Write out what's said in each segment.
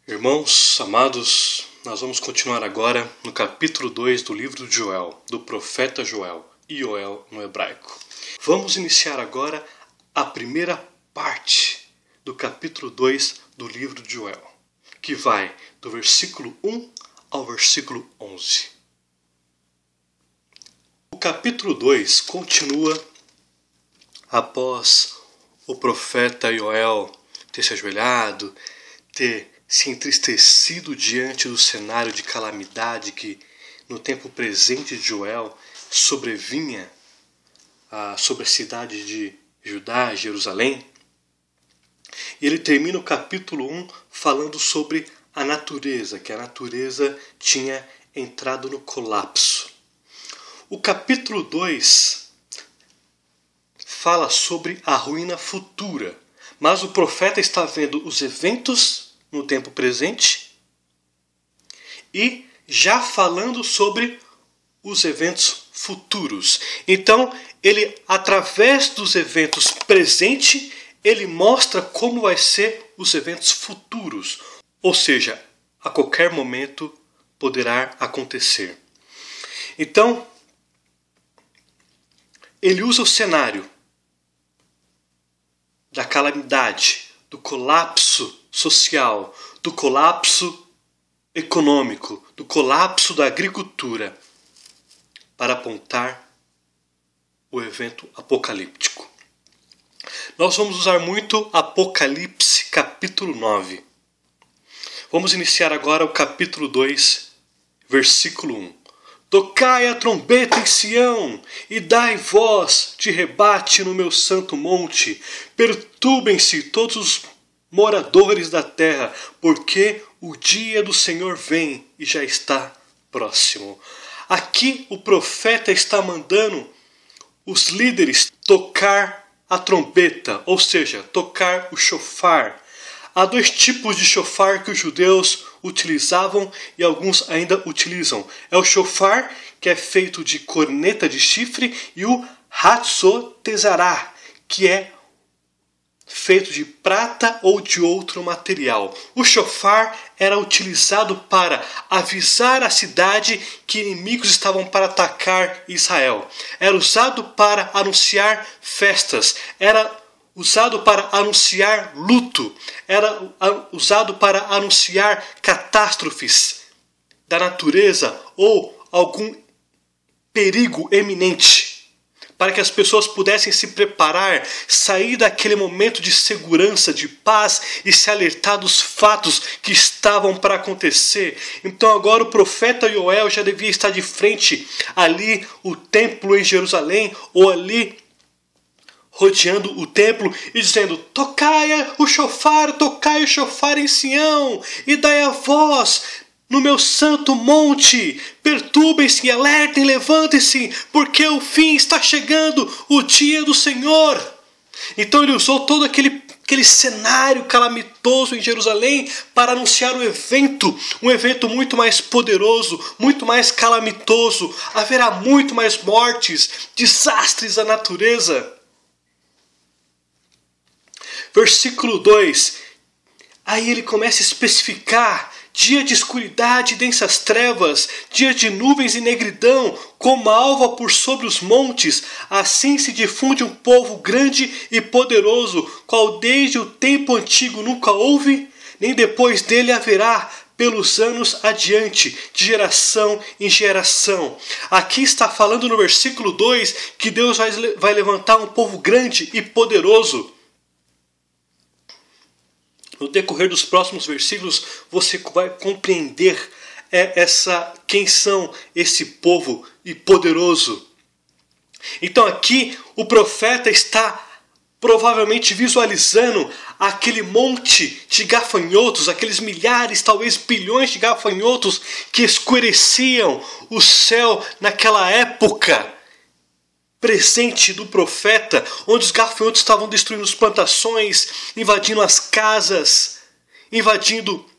Irmãos amados, nós vamos continuar agora no capítulo 2 do livro de Joel, do profeta Joel, Ioel no hebraico. Vamos iniciar agora a primeira parte do capítulo 2 do livro de Joel, que vai do versículo 1 ao versículo 11. O capítulo 2 continua após o profeta Ioel ter se ajoelhado, ter se entristecido diante do cenário de calamidade que no tempo presente de Joel sobrevinha sobre a cidade de Judá, Jerusalém. E ele termina o capítulo 1 falando sobre a natureza, que a natureza tinha entrado no colapso. O capítulo 2 fala sobre a ruína futura, mas o profeta está vendo os eventos no tempo presente e já falando sobre os eventos futuros. Então, ele, através dos eventos presentes, ele mostra como vai ser os eventos futuros. Ou seja, a qualquer momento poderá acontecer. Então, ele usa o cenário da calamidade, do colapso social, do colapso econômico, do colapso da agricultura, para apontar o evento apocalíptico. Nós vamos usar muito Apocalipse capítulo 9. Vamos iniciar agora o capítulo 2, versículo 1. Tocai a trombeta em Sião, e dai voz de rebate no meu santo monte. Perturbem-se todos os moradores da terra, porque o dia do Senhor vem e já está próximo. Aqui o profeta está mandando os líderes tocar a trombeta, ou seja, tocar o shofar. Há dois tipos de shofar que os judeus utilizavam e alguns ainda utilizam. É o shofar, que é feito de corneta de chifre, e o hatzotezará, que é feito de prata ou de outro material. O shofar era utilizado para avisar a cidade que inimigos estavam para atacar Israel. Era usado para anunciar festas. Era usado para anunciar luto. Era usado para anunciar catástrofes da natureza ou algum perigo eminente, para que as pessoas pudessem se preparar, sair daquele momento de segurança, de paz e se alertar dos fatos que estavam para acontecer. Então agora o profeta Ioel já devia estar de frente ali, o templo em Jerusalém, ou ali rodeando o templo e dizendo: tocai o shofar em Sião, e dai a voz no meu santo monte. Perturbem-se, alertem, levantem-se, porque o fim está chegando, o dia do Senhor. Então ele usou todo aquele cenário calamitoso em Jerusalém para anunciar um evento muito mais poderoso, muito mais calamitoso. Haverá muito mais mortes, desastres da natureza. Versículo 2. Aí ele começa a especificar: dia de escuridade e densas trevas, dia de nuvens e negridão, como a alva por sobre os montes, assim se difunde um povo grande e poderoso, qual desde o tempo antigo nunca houve, nem depois dele haverá, pelos anos adiante, de geração em geração. Aqui está falando no versículo 2 que Deus vai levantar um povo grande e poderoso. No decorrer dos próximos versículos, você vai compreender quem são esse povo e poderoso. Então aqui o profeta está provavelmente visualizando aquele monte de gafanhotos, aqueles milhares, talvez bilhões de gafanhotos que escureciam o céu naquela época presente do profeta, onde os gafanhotos estavam destruindo as plantações, invadindo as casas, invadindo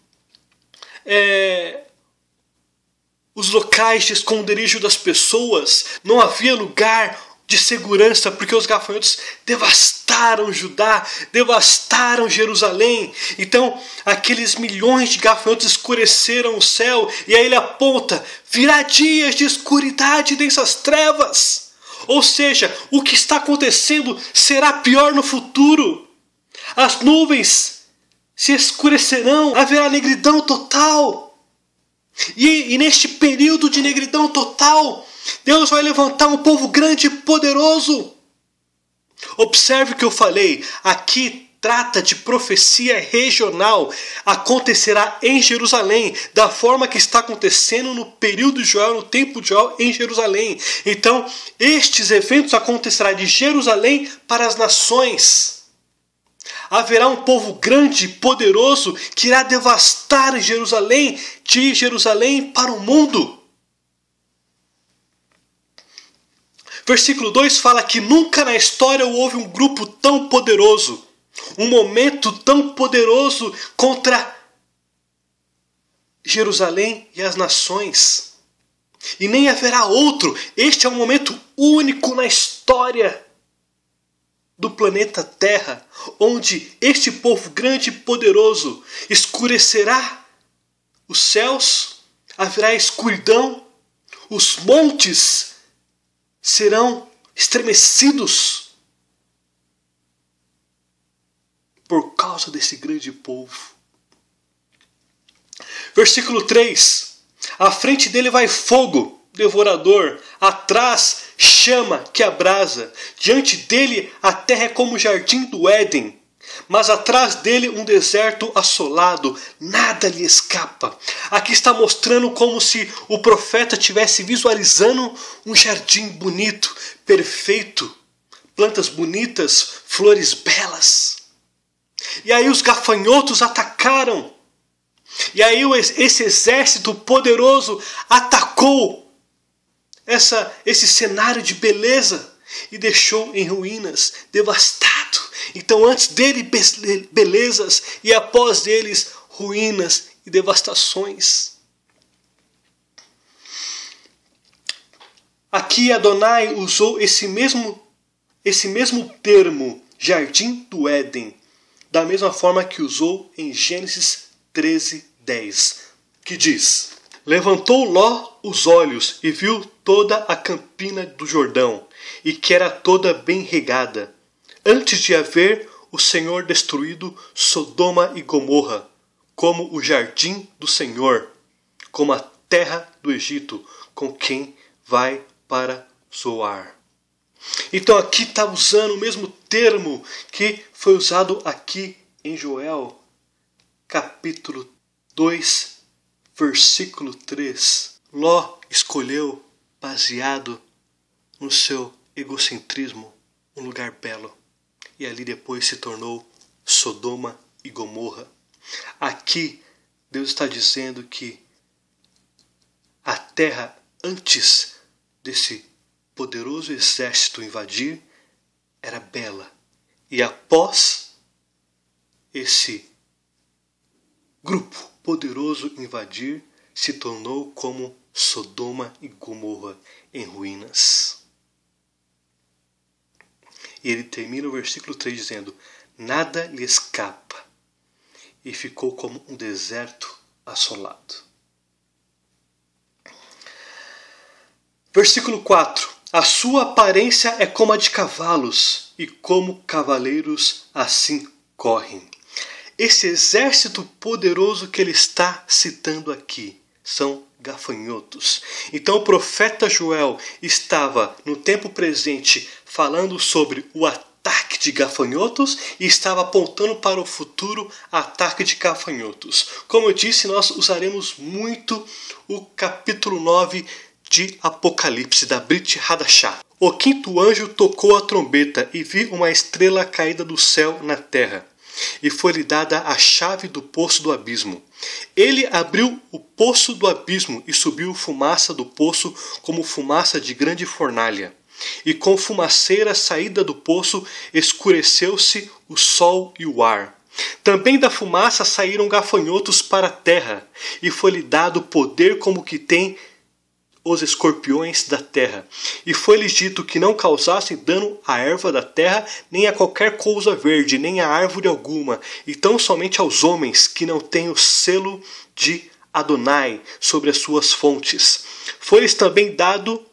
os locais de esconderijo das pessoas. Não havia lugar de segurança, porque os gafanhotos devastaram Judá, devastaram Jerusalém. Então, aqueles milhões de gafanhotos escureceram o céu, e aí ele aponta: virá dias de escuridade e densas trevas. Ou seja, o que está acontecendo será pior no futuro. As nuvens se escurecerão, haverá negridão total. E neste período de negridão total, Deus vai levantar um povo grande e poderoso. Observe o que eu falei. Aqui trata de profecia regional. Acontecerá em Jerusalém, da forma que está acontecendo no período de Joel, no tempo de Joel em Jerusalém. Então, estes eventos acontecerão de Jerusalém para as nações. Haverá um povo grande e poderoso que irá devastar Jerusalém, de Jerusalém para o mundo. Versículo 2 fala que nunca na história houve um grupo tão poderoso, um momento tão poderoso contra Jerusalém e as nações. E nem haverá outro. Este é um momento único na história do planeta Terra, onde este povo grande e poderoso escurecerá os céus, haverá escuridão, os montes serão estremecidos por causa desse grande povo. Versículo 3. À frente dele vai fogo devorador, atrás chama que abrasa. Diante dele a terra é como o jardim do Éden, mas atrás dele um deserto assolado, nada lhe escapa. Aqui está mostrando como se o profeta estivesse visualizando um jardim bonito, perfeito, plantas bonitas, flores belas. E aí os gafanhotos atacaram. E aí esse exército poderoso atacou esse cenário de beleza e deixou em ruínas, devastado. Então antes dele belezas e após eles ruínas e devastações. Aqui Adonai usou esse mesmo termo, jardim do Éden, da mesma forma que usou em Gênesis 13:10, que diz: levantou Ló os olhos e viu toda a campina do Jordão, e que era toda bem regada, antes de haver o Senhor destruído Sodoma e Gomorra, como o jardim do Senhor, como a terra do Egito, com quem vai para Zoar. Então aqui está usando o mesmo termo que foi usado aqui em Joel, capítulo 2, versículo 3. Ló escolheu, baseado no seu egocentrismo, um lugar belo. E ali depois se tornou Sodoma e Gomorra. Aqui Deus está dizendo que a terra, antes desse poderoso exército invadir, era bela. E após esse grupo poderoso invadir, se tornou como Sodoma e Gomorra em ruínas. E ele termina o versículo 3 dizendo: nada lhe escapa, e ficou como um deserto assolado. Versículo 4. A sua aparência é como a de cavalos, e como cavaleiros assim correm. Esse exército poderoso que ele está citando aqui são gafanhotos. Então o profeta Joel estava no tempo presente falando sobre o ataque de gafanhotos e estava apontando para o futuro ataque de gafanhotos. Como eu disse, nós usaremos muito o capítulo 9 de Apocalipse, da Brit Hadashah. O quinto anjo tocou a trombeta e vi uma estrela caída do céu na terra. E foi-lhe dada a chave do poço do abismo. Ele abriu o poço do abismo e subiu fumaça do poço como fumaça de grande fornalha. E com fumaceira saída do poço escureceu-se o sol e o ar. Também da fumaça saíram gafanhotos para a terra, e foi-lhe dado poder como que tem os escorpiões da terra. E foi-lhes dito que não causassem dano à erva da terra, nem a qualquer cousa verde, nem a árvore alguma, e tão somente aos homens que não têm o selo de Adonai sobre as suas fontes. Foi-lhes também dado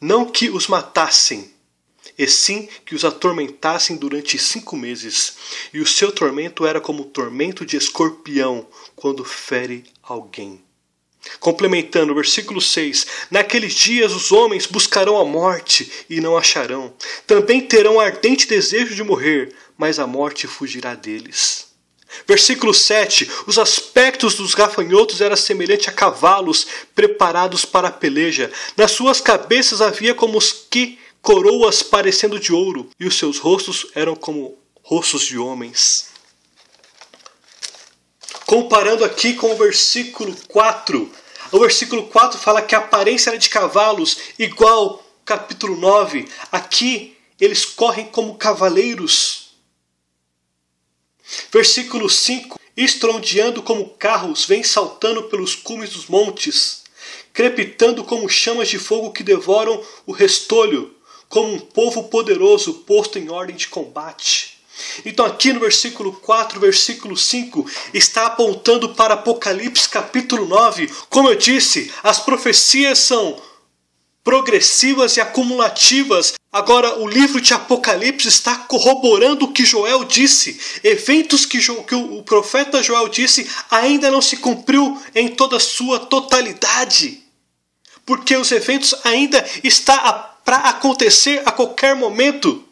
não que os matassem, e sim que os atormentassem durante 5 meses. E o seu tormento era como o tormento de escorpião quando fere alguém. Complementando o versículo 6, naqueles dias os homens buscarão a morte e não acharão. Também terão ardente desejo de morrer, mas a morte fugirá deles. Versículo 7, os aspectos dos gafanhotos eram semelhantes a cavalos preparados para a peleja. Nas suas cabeças havia como os que coroas parecendo de ouro, e os seus rostos eram como rostos de homens. Comparando aqui com o versículo 4. O versículo 4 fala que a aparência era de cavalos, igual capítulo 9. Aqui eles correm como cavaleiros. Versículo 5. Estrondeando como carros, vêm saltando pelos cumes dos montes, crepitando como chamas de fogo que devoram o restolho, como um povo poderoso posto em ordem de combate. Então aqui no versículo 4, versículo 5, está apontando para Apocalipse capítulo 9. Como eu disse, as profecias são progressivas e acumulativas. Agora o livro de Apocalipse está corroborando o que Joel disse. Eventos que o profeta Joel disse ainda não se cumpriu em toda a sua totalidade. Porque os eventos ainda estão para acontecer a qualquer momento.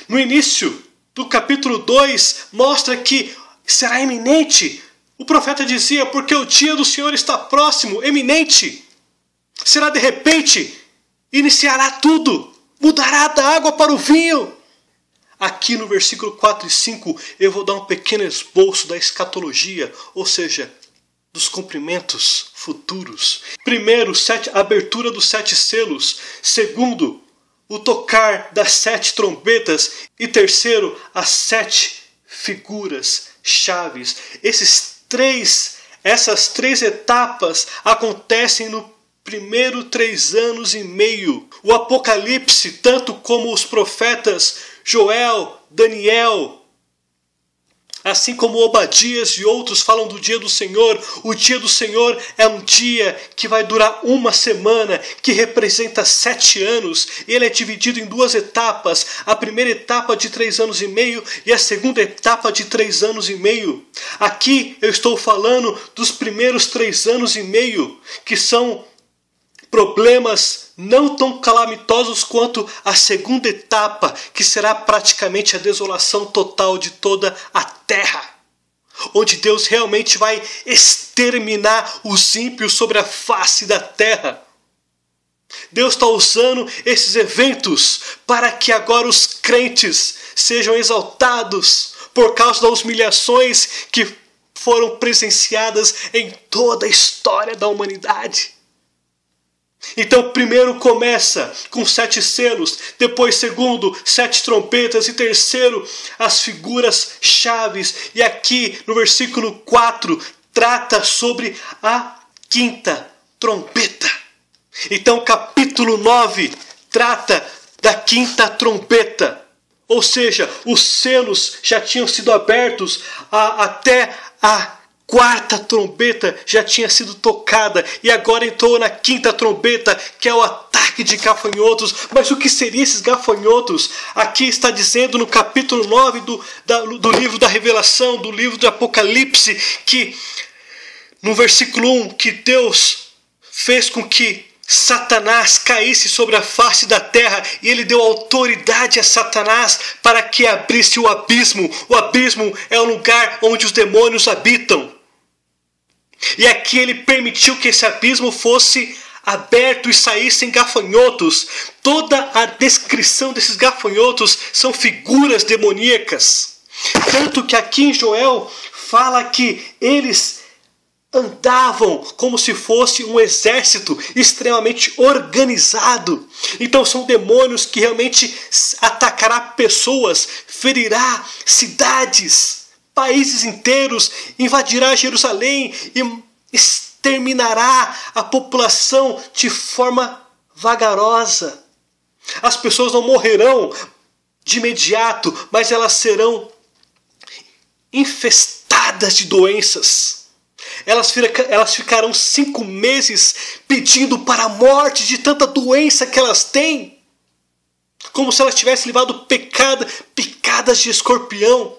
No início do capítulo 2, mostra que será iminente. O profeta dizia, porque o dia do Senhor está próximo, eminente. Será de repente, iniciará tudo, mudará da água para o vinho. Aqui no versículo 4 e 5, eu vou dar um pequeno esboço da escatologia, ou seja, dos cumprimentos futuros. Primeiro, a abertura dos 7 selos. Segundo, o tocar das 7 trombetas. E terceiro, as 7 figuras chaves. Essas três etapas acontecem no primeiro 3 anos e meio. O Apocalipse, tanto como os profetas Joel, Daniel, assim como Obadias e outros falam do dia do Senhor. O dia do Senhor é um dia que vai durar 1 semana, que representa 7 anos. Ele é dividido em 2 etapas. A primeira etapa de 3 anos e meio e a segunda etapa de 3 anos e meio. Aqui eu estou falando dos primeiros 3 anos e meio, que são problemas não tão calamitosos quanto a segunda etapa, que será praticamente a desolação total de toda a terra, onde Deus realmente vai exterminar os ímpios sobre a face da terra. Deus está usando esses eventos para que agora os crentes sejam exaltados por causa das humilhações que foram presenciadas em toda a história da humanidade. Então primeiro começa com 7 selos, depois segundo 7 trombetas e terceiro as figuras chaves. E aqui no versículo 4 trata sobre a 5ª trombeta. Então capítulo 9 trata da 5ª trombeta. Ou seja, os selos já tinham sido abertos até a 4ª trombeta já tinha sido tocada e agora entrou na 5ª trombeta, que é o ataque de gafanhotos. Mas o que seriam esses gafanhotos? Aqui está dizendo no capítulo 9 do livro da Revelação, do livro do Apocalipse, que no versículo 1, que Deus fez com que Satanás caísse sobre a face da terra e ele deu autoridade a Satanás para que abrisse o abismo. O abismo é o lugar onde os demônios habitam. E aqui ele permitiu que esse abismo fosse aberto e saíssem gafanhotos. Toda a descrição desses gafanhotos são figuras demoníacas. Tanto que aqui em Joel fala que eles andavam como se fosse um exército extremamente organizado. Então são demônios que realmente atacará pessoas, ferirá cidades, países inteiros, invadirá Jerusalém e exterminará a população de forma vagarosa. As pessoas não morrerão de imediato, mas elas serão infestadas de doenças. Elas ficarão 5 meses pedindo para a morte de tanta doença que elas têm. Como se elas tivessem levado picadas de escorpião.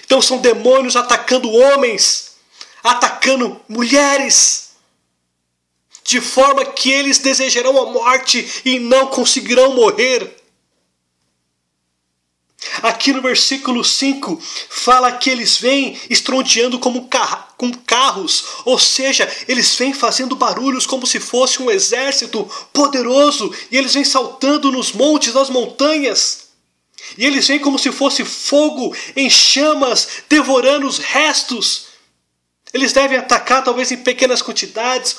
Então são demônios atacando homens, atacando mulheres, de forma que eles desejarão a morte e não conseguirão morrer. Aqui no versículo 5 fala que eles vêm estrondeando com carros, ou seja, eles vêm fazendo barulhos como se fosse um exército poderoso, e eles vêm saltando nos montes, nas montanhas, e eles vêm como se fosse fogo em chamas, devorando os restos. Eles devem atacar talvez em pequenas quantidades,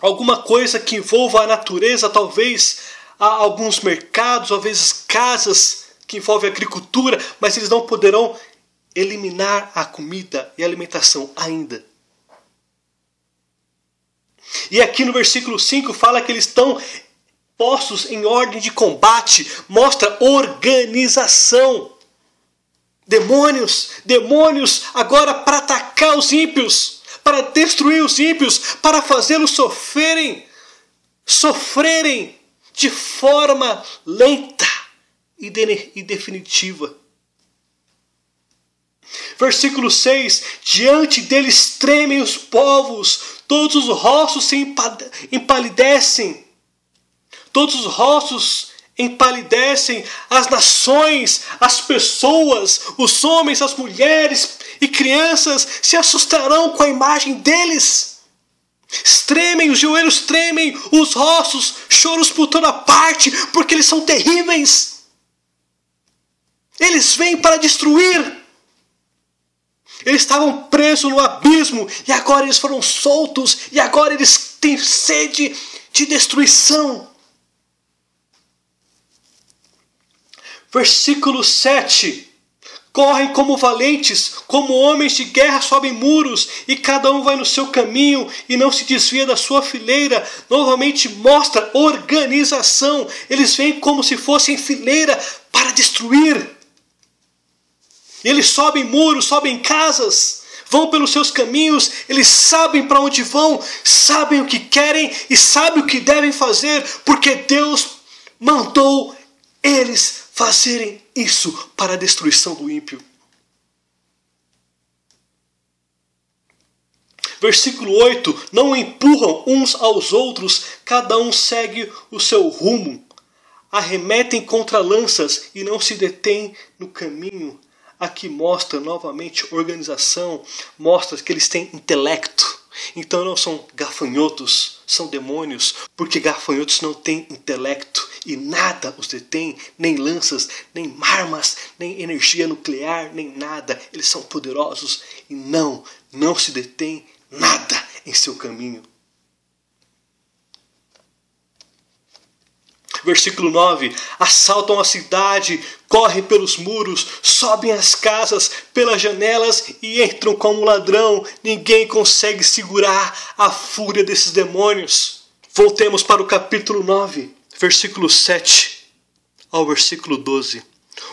alguma coisa que envolva a natureza, talvez alguns mercados, às vezes casas que envolvem agricultura, mas eles não poderão eliminar a comida e a alimentação ainda. E aqui no versículo 5 fala que eles estão postos em ordem de combate, mostra organização. Demônios agora para atacar os ímpios, para destruir os ímpios, para fazê-los sofrerem de forma lenta e definitiva. Versículo 6: diante deles tremem os povos, todos os rostos se empalidecem. Todos os rostos empalidecem, as nações, as pessoas, os homens, as mulheres e crianças se assustarão com a imagem deles. Tremem, os joelhos tremem, os rostos, choros por toda parte, porque eles são terríveis. Eles vêm para destruir. Eles estavam presos no abismo e agora eles foram soltos e agora eles têm sede de destruição. Versículo 7. Correm como valentes, como homens de guerra sobem muros, e cada um vai no seu caminho e não se desvia da sua fileira. Novamente mostra organização. Eles vêm como se fossem fileira para destruir. Eles sobem muros, sobem casas, vão pelos seus caminhos, eles sabem para onde vão, sabem o que querem e sabem o que devem fazer, porque Deus mandou eles fazerem isso para a destruição do ímpio. Versículo 8: não empurram uns aos outros, cada um segue o seu rumo. Arremetem contra lanças e não se detêm no caminho. Aqui mostra novamente organização, mostra que eles têm intelecto. Então não são gafanhotos, são demônios, porque gafanhotos não têm intelecto e nada os detém, nem lanças, nem armas, nem energia nuclear, nem nada. Eles são poderosos e não se detém nada em seu caminho. Versículo 9: assaltam a cidade, correm pelos muros, sobem as casas, pelas janelas e entram como ladrão. Ninguém consegue segurar a fúria desses demônios. Voltemos para o capítulo 9, versículo 7 ao versículo 12.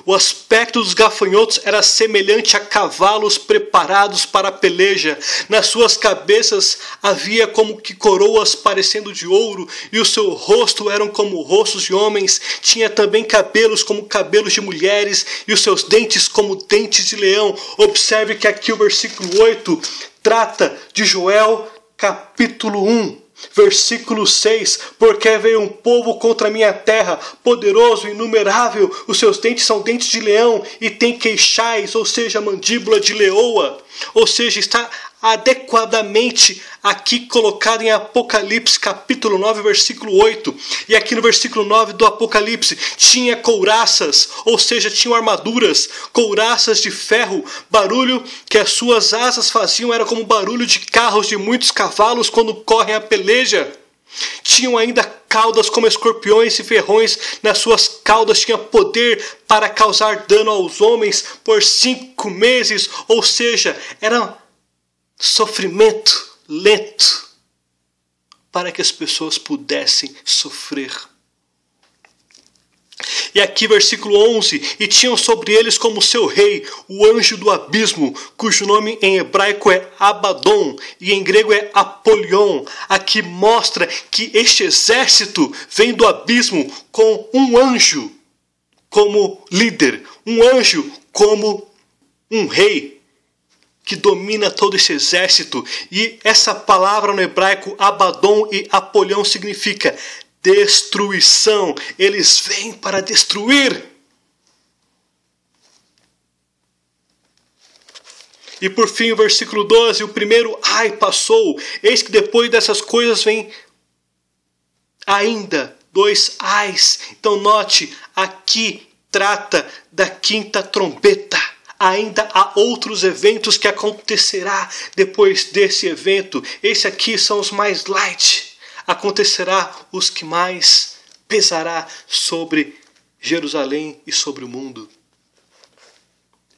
O aspecto dos gafanhotos era semelhante a cavalos preparados para a peleja. Nas suas cabeças havia como que coroas parecendo de ouro, e o seu rosto eram como rostos de homens. Tinha também cabelos como cabelos de mulheres, e os seus dentes como dentes de leão. Observe que aqui o versículo 8 trata de Joel capítulo 1. Versículo 6: porque veio um povo contra a minha terra, poderoso, inumerável, os seus dentes são dentes de leão, e tem queixais, ou seja, mandíbula de leoa. Ou seja, está adequadamente aqui colocado em Apocalipse capítulo 9, versículo 8. E aqui no versículo 9 do Apocalipse tinha couraças, ou seja, tinham armaduras, couraças de ferro. Barulho que as suas asas faziam era como barulho de carros de muitos cavalos quando correm a peleja. Tinham ainda caudas como escorpiões e ferrões. Nas suas caudas tinha poder para causar dano aos homens por 5 meses. Ou seja, eram sofrimento lento para que as pessoas pudessem sofrer. E aqui versículo 11, e tinham sobre eles como seu rei o anjo do abismo, cujo nome em hebraico é Abaddon e em grego é Apolion. Aqui mostra que este exército vem do abismo com um anjo como líder, um anjo como um rei que domina todo esse exército. E essa palavra no hebraico Abaddon e Apolion significa destruição. Eles vêm para destruir. E por fim o versículo 12, o primeiro ai passou. Eis que depois dessas coisas vem ainda 2 ais. Então note, aqui trata da quinta trombeta. Ainda há outros eventos que acontecerá depois desse evento. Esse aqui são os mais light. Acontecerá os que mais pesará sobre Jerusalém e sobre o mundo.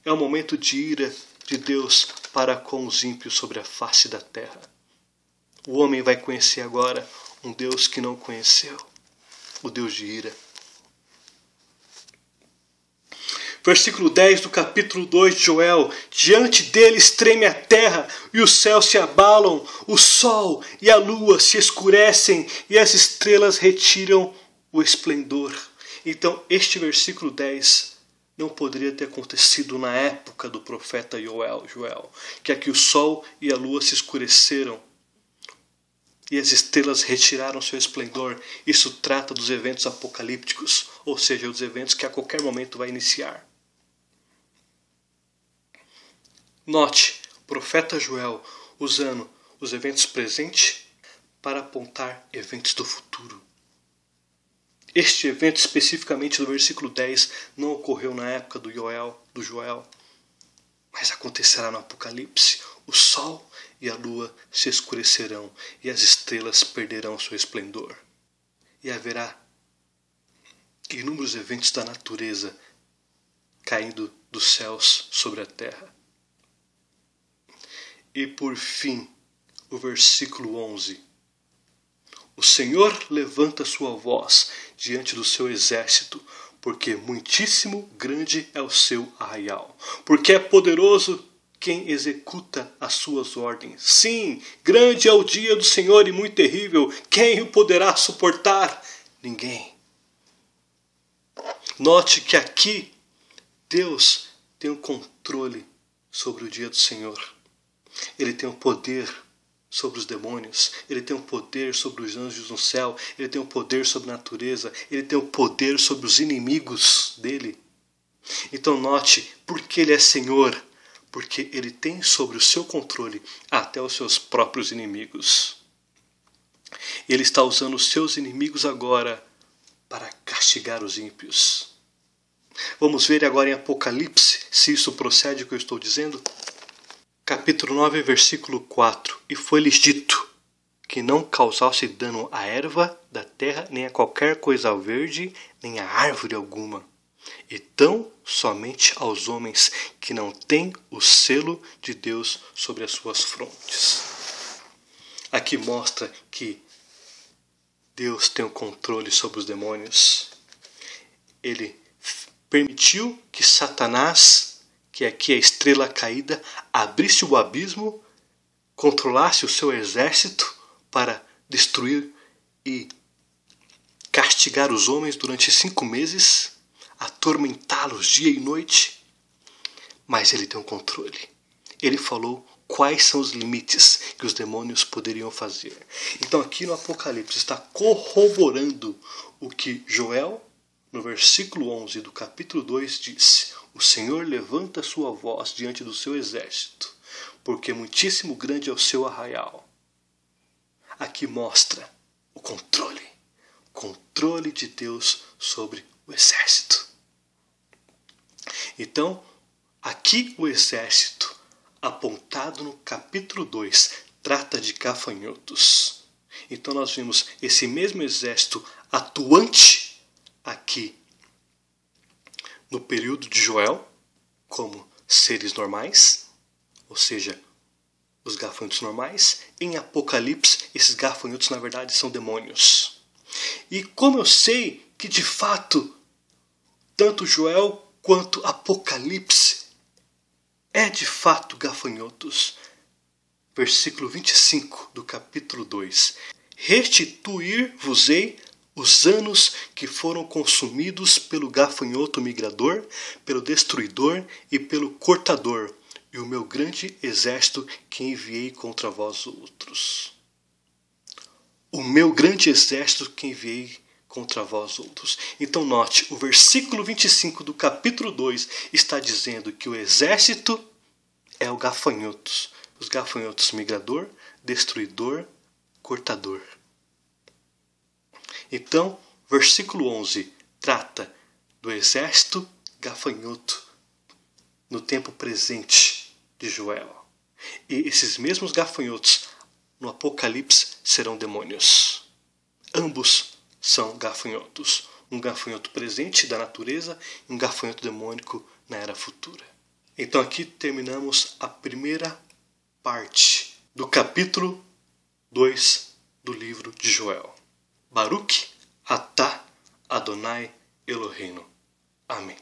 É um momento de ira de Deus para com os ímpios sobre a face da terra. O homem vai conhecer agora um Deus que não conheceu, o Deus de ira. Versículo 10 do capítulo 2 de Joel. Diante deles treme a terra e os céus se abalam, o sol e a lua se escurecem e as estrelas retiram o esplendor. Então este versículo 10 não poderia ter acontecido na época do profeta Joel, que aqui o sol e a lua se escureceram e as estrelas retiraram seu esplendor. Isso trata dos eventos apocalípticos, ou seja, os eventos que a qualquer momento vai iniciar. Note, o profeta Joel usando os eventos presentes para apontar eventos do futuro. Este evento especificamente do versículo 10 não ocorreu na época do Joel, mas acontecerá no Apocalipse. O sol e a lua se escurecerão e as estrelas perderão seu esplendor. E haverá inúmeros eventos da natureza caindo dos céus sobre a terra. E por fim, o versículo 11. O Senhor levanta sua voz diante do seu exército, porque muitíssimo grande é o seu arraial. Porque é poderoso quem executa as suas ordens. Sim, grande é o dia do Senhor e muito terrível. Quem o poderá suportar? Ninguém. Note que aqui Deus tem o controle sobre o dia do Senhor. Ele tem o poder sobre os demônios, ele tem o poder sobre os anjos no céu, ele tem o poder sobre a natureza, ele tem o poder sobre os inimigos dele. Então note, porque ele é Senhor, porque ele tem sobre o seu controle até os seus próprios inimigos. Ele está usando os seus inimigos agora para castigar os ímpios. Vamos ver agora em Apocalipse se isso procede o que eu estou dizendo? Capítulo 9, versículo 4. E foi-lhes dito que não causasse dano à erva da terra, nem a qualquer coisa verde, nem a árvore alguma. E tão somente aos homens que não têm o selo de Deus sobre as suas frontes. Aqui mostra que Deus tem o controle sobre os demônios. Ele permitiu que Satanás, que aqui é a estrela caída, abrisse o abismo, controlasse o seu exército para destruir e castigar os homens durante 5 meses, atormentá-los dia e noite. Mas ele tem um controle. Ele falou quais são os limites que os demônios poderiam fazer. Então aqui no Apocalipse está corroborando o que Joel, no versículo 11 do capítulo 2, disse: o Senhor levanta sua voz diante do seu exército, porque muitíssimo grande é o seu arraial. Aqui mostra o controle de Deus sobre o exército. Então, aqui o exército, apontado no capítulo 2, trata de gafanhotos. Então nós vimos esse mesmo exército atuante aqui no período de Joel, como seres normais, ou seja, os gafanhotos normais. Em Apocalipse, esses gafanhotos na verdade são demônios. E como eu sei que de fato tanto Joel quanto Apocalipse é de fato gafanhotos, versículo 25 do capítulo 2: restituir-vos-ei os anos que foram consumidos pelo gafanhoto migrador, pelo destruidor e pelo cortador, e o meu grande exército que enviei contra vós outros. O meu grande exército que enviei contra vós outros. Então note, o versículo 25 do capítulo 2 está dizendo que o exército é o gafanhotos. Os gafanhotos migrador, destruidor, cortador. Então, versículo 11 trata do exército gafanhoto no tempo presente de Joel. E esses mesmos gafanhotos no Apocalipse serão demônios. Ambos são gafanhotos. Um gafanhoto presente da natureza e um gafanhoto demônico na era futura. Então aqui terminamos a primeira parte do capítulo 2 do livro de Joel. Baruch atah Adonai Eloheinu. Amém.